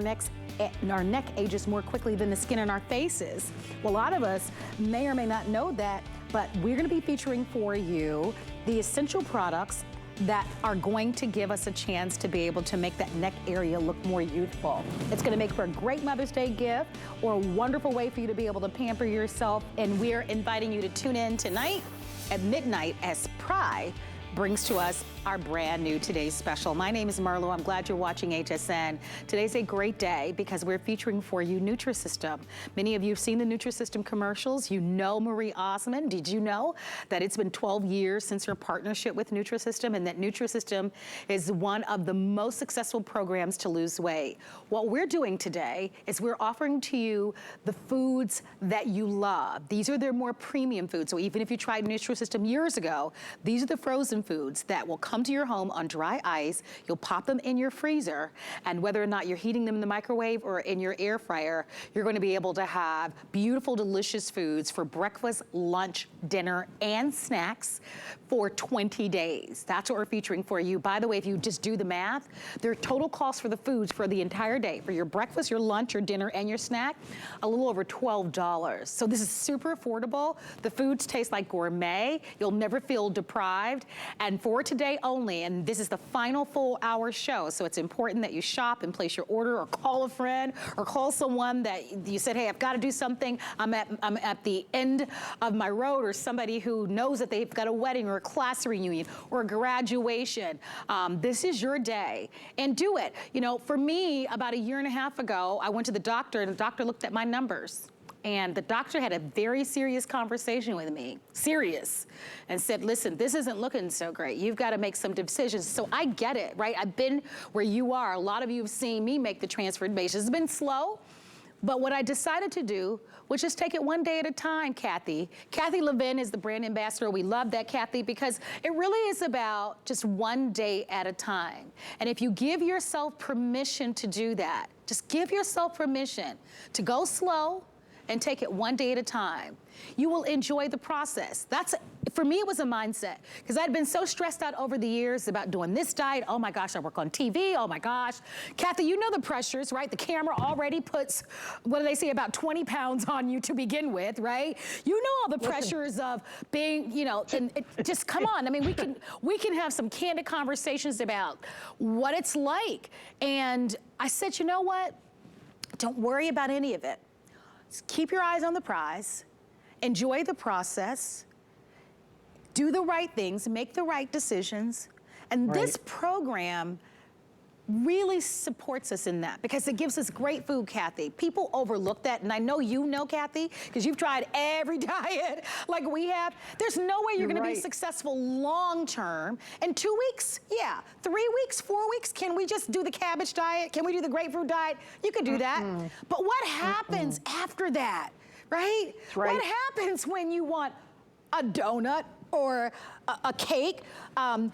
neck ages more quickly than the skin on our faces? Well, a lot of us may or may not know that, but we're going to be featuring for you the essential products that are going to give us a chance to be able to make that neck area look more youthful. It's going to make for a great Mother's Day gift or a wonderful way for you to be able to pamper yourself. And we're inviting you to tune in tonight at midnight as Pry brings to us our brand new today's special. My name is Marlo. I'm glad you're watching HSN. Today's a great day because we're featuring for you Nutrisystem. Many of you have seen the Nutrisystem commercials. You know Marie Osmond. Did you know that it's been 12 years since her partnership with Nutrisystem and that Nutrisystem is one of the most successful programs to lose weight? What we're doing today is we're offering to you the foods that you love. These are their more premium foods. So even if you tried Nutrisystem years ago, these are the frozen foods that will come to your home on dry ice. You'll pop them in your freezer, and whether or not you're heating them in the microwave or in your air fryer, you're going to be able to have beautiful, delicious foods for breakfast, lunch, dinner, and snacks for 20 days. That's what we're featuring for you. By the way, if you just do the math, their total cost for the foods for the entire day, for your breakfast, your lunch, your dinner, and your snack, a little over $12. So this is super affordable. The foods taste like gourmet. You'll never feel deprived. And for today only, and this is the final full hour show, so it's important that you shop and place your order or call a friend or call someone that you said, hey, I've got to do something. I'm at the end of my road, or somebody who knows that they've got a wedding or a class reunion or a graduation. This is your day, and do it. You know, for me, about a year and a half ago, I went to the doctor, and the doctor looked at my numbers. And the doctor had a very serious conversation with me, serious, and said, listen, this isn't looking so great. You've got to make some decisions. So I get it, right? I've been where you are. A lot of you have seen me make the transformation. It's been slow, but what I decided to do was just take it one day at a time, Kathy. Kathy Levin is the brand ambassador. We love that, Kathy, because it really is about just one day at a time. And if you give yourself permission to do that, just give yourself permission to go slow, and take it one day at a time. You will enjoy the process. For me, it was a mindset, because I'd been so stressed out over the years about doing this diet. Oh my gosh, I work on TV, oh my gosh. Kathy, you know the pressures, right? The camera already puts, what do they say, about 20 pounds on you to begin with, right? You know all the pressures of being, you know, and just come on. I mean, we can have some candid conversations about what it's like. And I said, you know what? Don't worry about any of it. Just keep your eyes on the prize, enjoy the process, do the right things, make the right decisions. And this program really supports us in that, because it gives us great food, Kathy. People overlook that, and I know you know, Kathy, because you've tried every diet like we have. There's no way you're gonna be successful long-term. In 2 weeks, yeah. 3 weeks, 4 weeks, can we just do the cabbage diet? Can we do the grapefruit diet? You could do that. But what happens after that, right? What happens when you want a donut or a cake?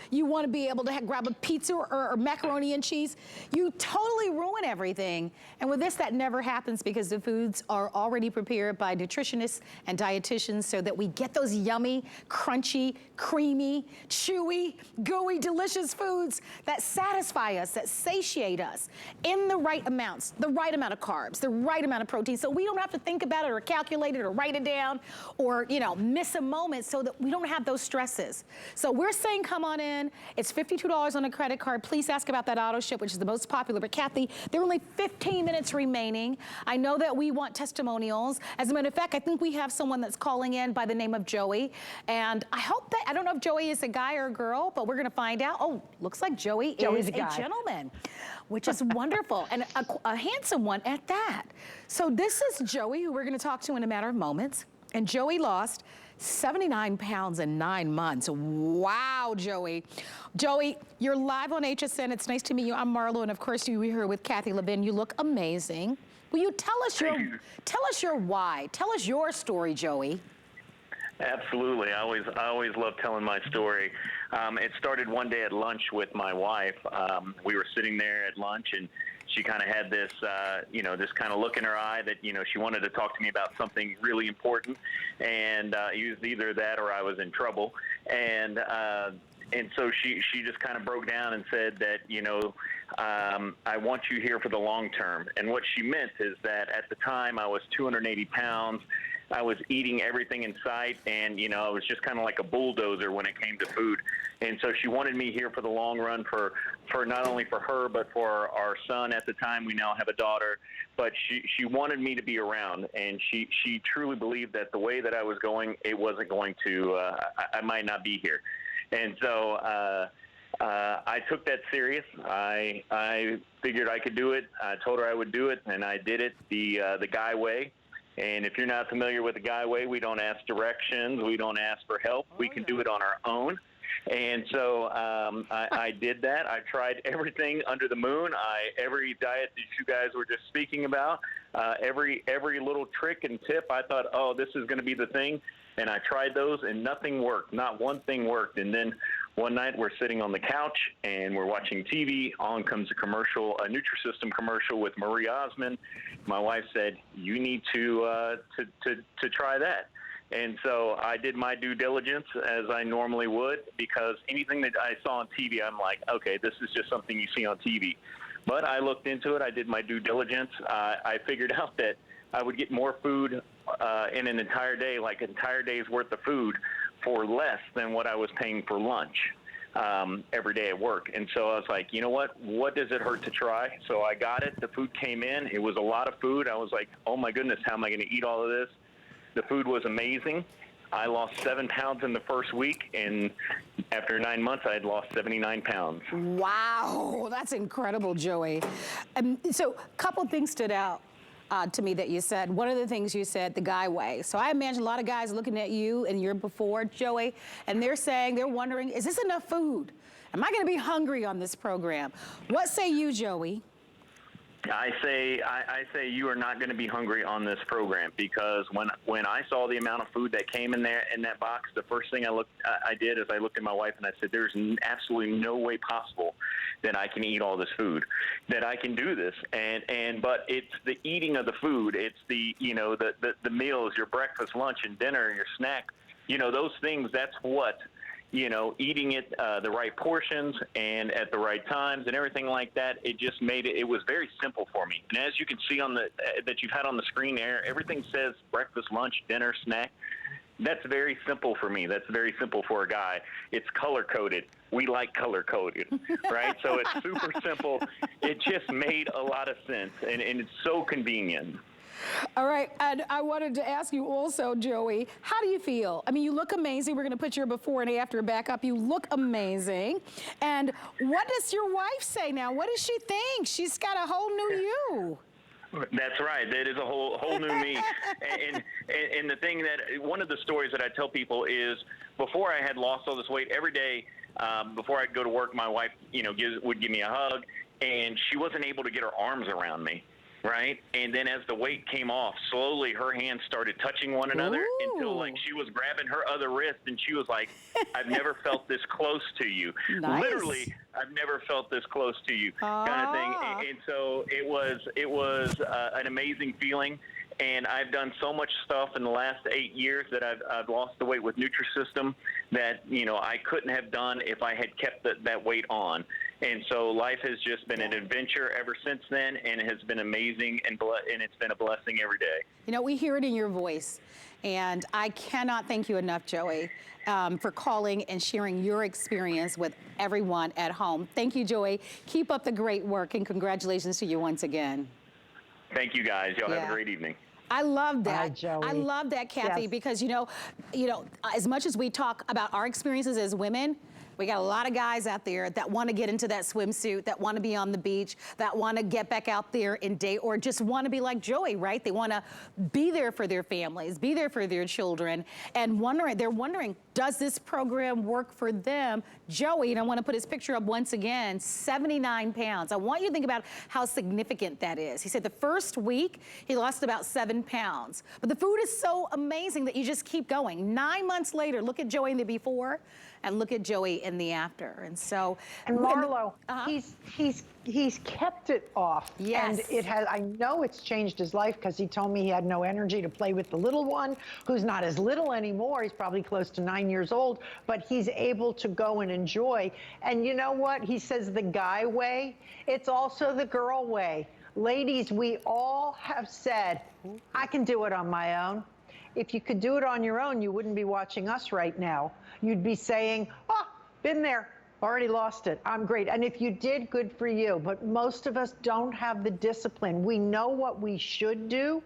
You want to be able to grab a pizza or macaroni and cheese. You totally ruin everything. And with this, that never happens, because the foods are already prepared by nutritionists and dietitians, so that we get those yummy, crunchy, creamy, chewy, gooey, delicious foods that satisfy us, that satiate us in the right amounts, the right amount of carbs, the right amount of protein, so we don't have to think about it or calculate it or write it down or, you know, miss a moment, so that we don't have those stresses. So we're saying, come on in. It's $52 on a credit card. Please ask about that auto ship, which is the most popular. But Kathy, there are only 15 minutes remaining. I know that we want testimonials. As a matter of fact, I think we have someone that's calling in by the name of Joey. And I hope that, I don't know if Joey is a guy or a girl, but we're gonna find out. Oh, looks like Joey is a gentleman, which is wonderful, and a handsome one at that. So this is Joey, who we're gonna talk to in a matter of moments. And Joey lost 79 pounds in 9 months. Wow, Joey. Joey, you're live on HSN. It's nice to meet you. I'm Marlo, and of course you're here with Kathy Levin. You look amazing. Will you tell us your why? Tell us your story, Joey. Absolutely. I always love telling my story. It started one day at lunch with my wife. We were sitting there at lunch, and she kind of had this, this kind of look in her eye that, she wanted to talk to me about something really important. And it was either that or I was in trouble. And so she just kind of broke down and said that, I want you here for the long term. And what she meant is that at the time I was 280 pounds. I was eating everything in sight, and, I was just kind of like a bulldozer when it came to food. And so she wanted me here for the long run, for not only for her, but for our son at the time. We now have a daughter. But she wanted me to be around, and she truly believed that the way that I was going, it wasn't going to, I might not be here. And so I took that serious. I figured I could do it. I told her I would do it, and I did it the Guy way. And if you're not familiar with the Guy way, we don't ask directions. We don't ask for help. We can do it on our own. And so I did that. I tried everything under the moon. Every diet that you guys were just speaking about, every little trick and tip, I thought, oh, this is going to be the thing. And I tried those, and nothing worked. Not one thing worked. And then one night we're sitting on the couch, and we're watching TV. On comes a commercial, a Nutrisystem commercial with Marie Osmond. My wife said, you need to try that. And so I did my due diligence, as I normally would, because anything that I saw on TV, I'm like, okay, this is just something you see on TV. But I looked into it. I did my due diligence. I figured out that I would get more food in an entire day, like an entire day's worth of food, for less than what I was paying for lunch every day at work. And so I was like, you know what does it hurt to try? So I got it. The food came in. It was a lot of food. I was like, oh my goodness, how am I going to eat all of this? The food was amazing. I lost 7 pounds in the first week, and after 9 months, I had lost 79 pounds. Wow, that's incredible, Joey. So a couple things stood out to me that you said. One of the things you said, the Guy way. So I imagine a lot of guys looking at you and you're before, Joey, and they're wondering, is this enough food? Am I gonna be hungry on this program? What say you, Joey? I say you are not going to be hungry on this program, because when I saw the amount of food that came in there in that box, the first thing I did is I looked at my wife and I said, "There's absolutely no way possible that I can eat all this food, that I can do this." But it's the eating of the food, it's the the meals, your breakfast, lunch, and dinner, your snack, those things. That's what. Eating it the right portions and at the right times and everything like that, it just made it was very simple for me. And as you can see on that you've had on the screen there, everything says breakfast, lunch, dinner, snack. That's very simple for me. That's very simple for a guy. It's color-coded. We like color-coded, right? So it's super simple. It just made a lot of sense, and it's so convenient. All right, and I wanted to ask you also, Joey, how do you feel? I mean, you look amazing. We're going to put your before and after back up. You look amazing. And what does your wife say now? What does she think? She's got a whole new you. That's right. That is a whole new me. And the thing that, one of the stories that I tell people is, before I had lost all this weight, every day before I'd go to work, my wife, would give me a hug, and she wasn't able to get her arms around me. Right? And then as the weight came off, slowly her hands started touching one another until she was grabbing her other wrist, and she was like, "I've never felt this close to you." Nice. Literally, "I've never felt this close to you," kind of thing. And so it was an amazing feeling. And I've done so much stuff in the last 8 years that I've lost the weight with Nutrisystem that, I couldn't have done if I had kept that weight on. And so life has just been an adventure ever since then, and it has been amazing, and it's been a blessing every day. We hear it in your voice, and I cannot thank you enough, Joey, for calling and sharing your experience with everyone at home. Thank you, Joey. Keep up the great work, and congratulations to you once again. Thank you, guys. Y'all have a great evening. I love that. Bye, Joey. I love that, Kathy, Yes. because as much as we talk about our experiences as women, we got a lot of guys out there that want to get into that swimsuit, that want to be on the beach, that want to get back out there and date, or just want to be like Joey, right? They want to be there for their families, be there for their children, and they're wondering, does this program work for them? Joey, and I want to put his picture up once again, 79 pounds. I want you to think about how significant that is. He said the first week, he lost about 7 pounds. But the food is so amazing that you just keep going. 9 months later, look at Joey in the before, and look at Joey in the after. And so, and Marlo, he's kept it off. Yes. And it has, I know it's changed his life, because he told me he had no energy to play with the little one, who's not as little anymore. He's probably close to 9 years old, but he's able to go and enjoy. And you know what? He says the guy way, it's also the girl way. Ladies, we all have said, I can do it on my own. If you could do it on your own, you wouldn't be watching us right now. You'd be saying, "Oh, been there, already lost it. I'm great." And if you did, good for you. But most of us don't have the discipline. We know what we should do,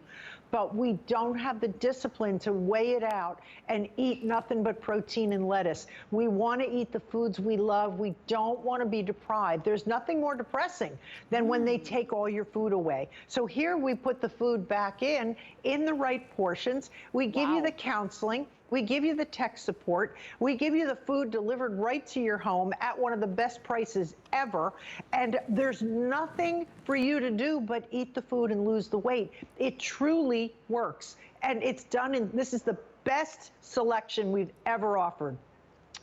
but we don't have the discipline to weigh it out and eat nothing but protein and lettuce. We want to eat the foods we love. We don't want to be deprived. There's nothing more depressing than when they take all your food away. So here we put the food back in the right portions. We give you the counseling. We give you the tech support. We give you the food delivered right to your home at one of the best prices ever. And there's nothing for you to do but eat the food and lose the weight. It truly works. And it's done this is the best selection we've ever offered.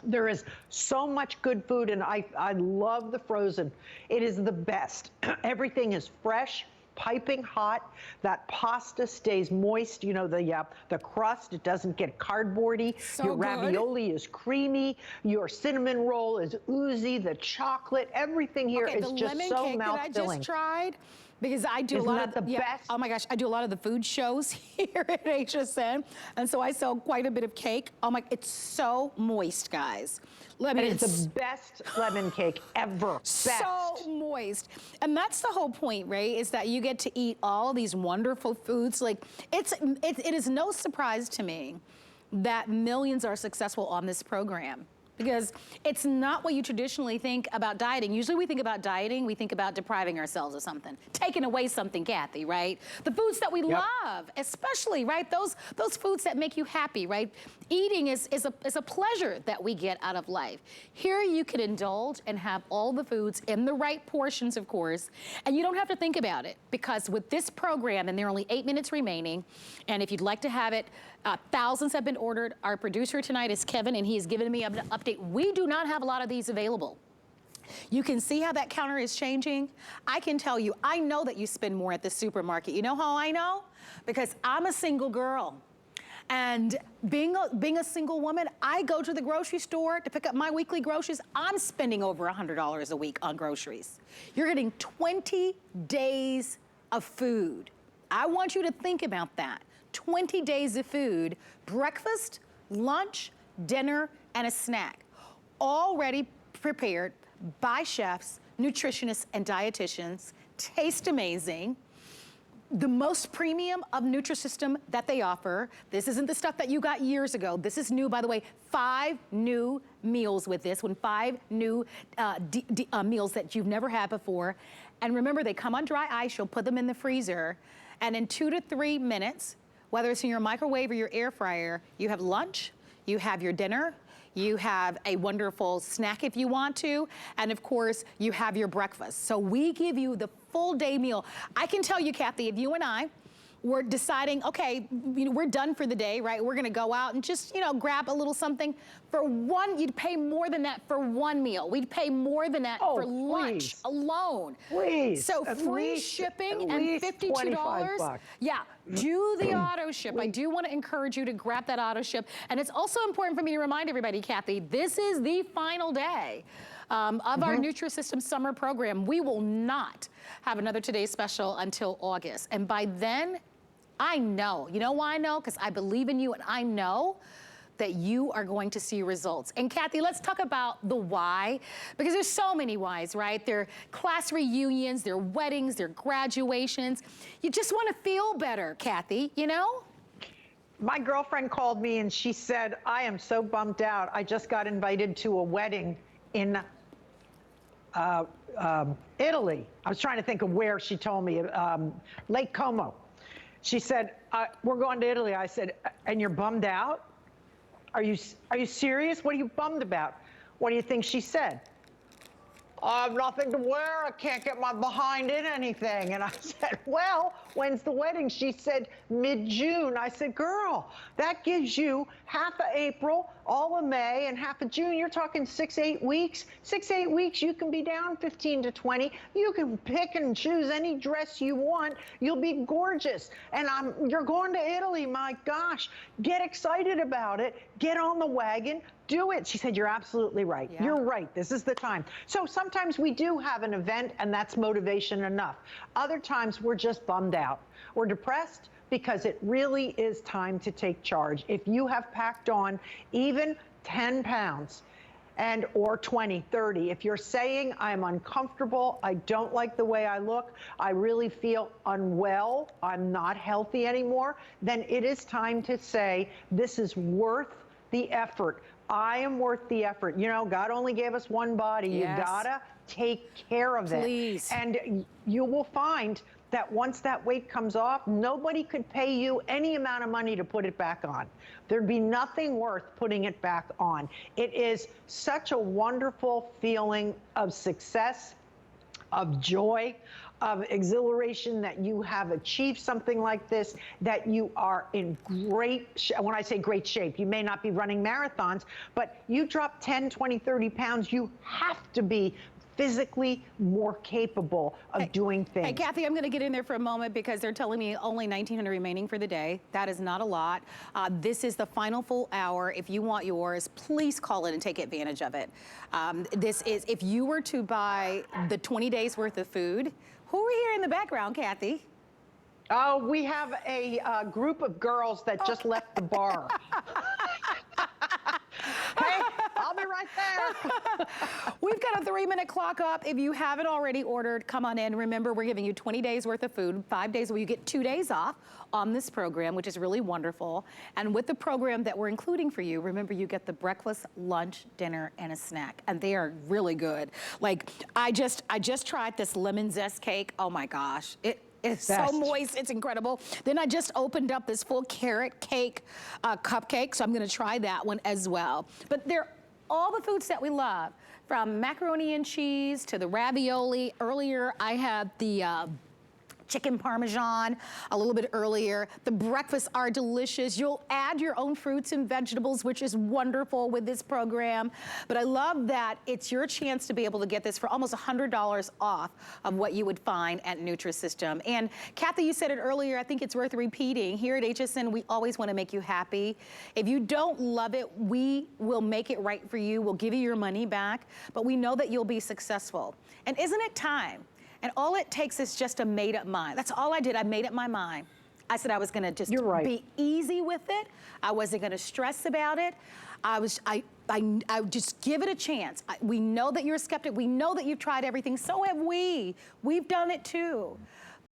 There is so much good food, and I love the frozen. It is the best. Everything is fresh, piping hot. That pasta stays moist. The crust, it doesn't get cardboardy. So your good. ravioli is creamy. Your cinnamon roll is oozy. The chocolate, everything here is just so the lemon cake that I mouth-filling. just tried, because I do Isn't a lot that of the best? Oh my gosh, I do a lot of the food shows here at HSN, and so I sell quite a bit of cake. Oh my, it's so moist, guys. And it's the best lemon cake ever. So moist. And that's the whole point, right? Is that you get to eat all these wonderful foods. Like, it is no surprise to me that millions are successful on this program. because it's not what you traditionally think about dieting. Usually we think about dieting, we think about depriving ourselves of something, taking away something, Kathy, right? The foods that we love, especially, right? Those foods that make you happy, right? Eating is a pleasure that we get out of life. Here you can indulge and have all the foods in the right portions, of course, and you don't have to think about it, because with this program, and there are only 8 minutes remaining, and if you'd like to have it, thousands have been ordered. Our producer tonight is Kevin, and he has given me an update. We do not have a lot of these available. You can see how that counter is changing. I can tell you, I know that you spend more at the supermarket. You know how I know? Because I'm a single girl. And being a single woman, I go to the grocery store to pick up my weekly groceries. I'm spending over $100 a week on groceries. You're getting 20 days of food. I want you to think about that. 20 days of food, breakfast, lunch, dinner, and a snack, already prepared by chefs, nutritionists, and dietitians, taste amazing. The most premium of Nutrisystem that they offer. This isn't the stuff that you got years ago. This is new, by the way. 5 new meals with this one, 5 new meals that you've never had before. And remember, they come on dry ice. You'll put them in the freezer. And in 2 to 3 minutes, whether it's in your microwave or your air fryer, you have lunch, you have your dinner, you have a wonderful snack if you want to, and of course, you have your breakfast. So we give you the full day meal. I can tell you, Kathy, if you and I were deciding, okay, we're done for the day, right? We're gonna go out and just, grab a little something. For one, you'd pay more than that for one meal. We'd pay more than that for lunch alone. Please. So free shipping and $52. Yeah, do the auto ship. I do want to encourage you to grab that auto ship. And it's also important for me to remind everybody, Kathy, this is the final day of our Nutrisystem summer program. We will not have another Today's Special until August. And by then, I know. You know why I know? Because I believe in you, and I know that you are going to see results. And Kathy, let's talk about the why, because there's so many whys, right? There are class reunions, there are weddings, there are graduations. You just want to feel better, Kathy, My girlfriend called me and she said, I am so bummed out. I just got invited to a wedding in Italy. I was trying to think of where. She told me, Lake Como. She said, we're going to Italy. I said, and you're bummed out? Are you serious? What are you bummed about? What do you think she said? I have nothing to wear. I can't get my behind in anything. And I said, well, when's the wedding? She said, mid-June. I said, girl, that gives you half of April, all of May, and half of June. You're talking 6-8 weeks. 6-8 weeks, you can be down 15 to 20. You can pick and choose any dress you want. You'll be gorgeous. And you're going to Italy, my gosh. Get excited about it. Get on the wagon. Do it. She said, you're absolutely right. Yeah. You're right. This is the time. So sometimes we do have an event and that's motivation enough. Other times we're just bummed out. We're depressed because it really is time to take charge. If you have packed on even 10 pounds or 20, 30, if you're saying I'm uncomfortable, I don't like the way I look, I really feel unwell, I'm not healthy anymore, then it is time to say this is worth the effort. I am worth the effort. God only gave us one body. Yes. You gotta take care of it. Please. And you will find that once that weight comes off, nobody could pay you any amount of money to put it back on. There'd be nothing worth putting it back on. It is such a wonderful feeling of success, of joy, of exhilaration that you have achieved something like this, that you are in when I say great shape, you may not be running marathons, but you drop 10, 20, 30 pounds, you have to be physically more capable of doing things. Hey, Kathy, I'm going to get in there for a moment because they're telling me only 1,900 remaining for the day. That is not a lot. This is the final full hour. If you want yours, please call in and take advantage of it. This is, if you were to buy the 20 days worth of food, who are here in the background, Kathy? Oh, we have a group of girls that just left the bar. Hey, I'll be right there. We've got a 3-minute clock up. If you haven't already ordered, come on in. Remember, we're giving you 20 days worth of food, 5 days where you get 2 days off on this program, which is really wonderful. And with the program that we're including for you, remember you get the breakfast, lunch, dinner, and a snack. And they are really good. Like, I just tried this lemon zest cake. Oh my gosh. It's so moist, it's incredible. Then I just opened up this full carrot cake cupcake, so I'm gonna try that one as well. But they're all the foods that we love, from macaroni and cheese to the ravioli. Earlier, I had the chicken parmesan a little bit earlier. The breakfasts are delicious. You'll add your own fruits and vegetables, which is wonderful with this program. But I love that it's your chance to be able to get this for almost $100 off of what you would find at Nutrisystem. And Kathy, you said it earlier, I think it's worth repeating. Here at HSN, we always want to make you happy. If you don't love it, we will make it right for you. We'll give you your money back, but we know that you'll be successful. And isn't it time? And all it takes is just a made-up mind. That's all I did. I made up my mind. I said I was gonna just be easy with it. I wasn't gonna stress about it. I would just give it a chance. We know that you're a skeptic. We know that you've tried everything. So have we. We've done it too.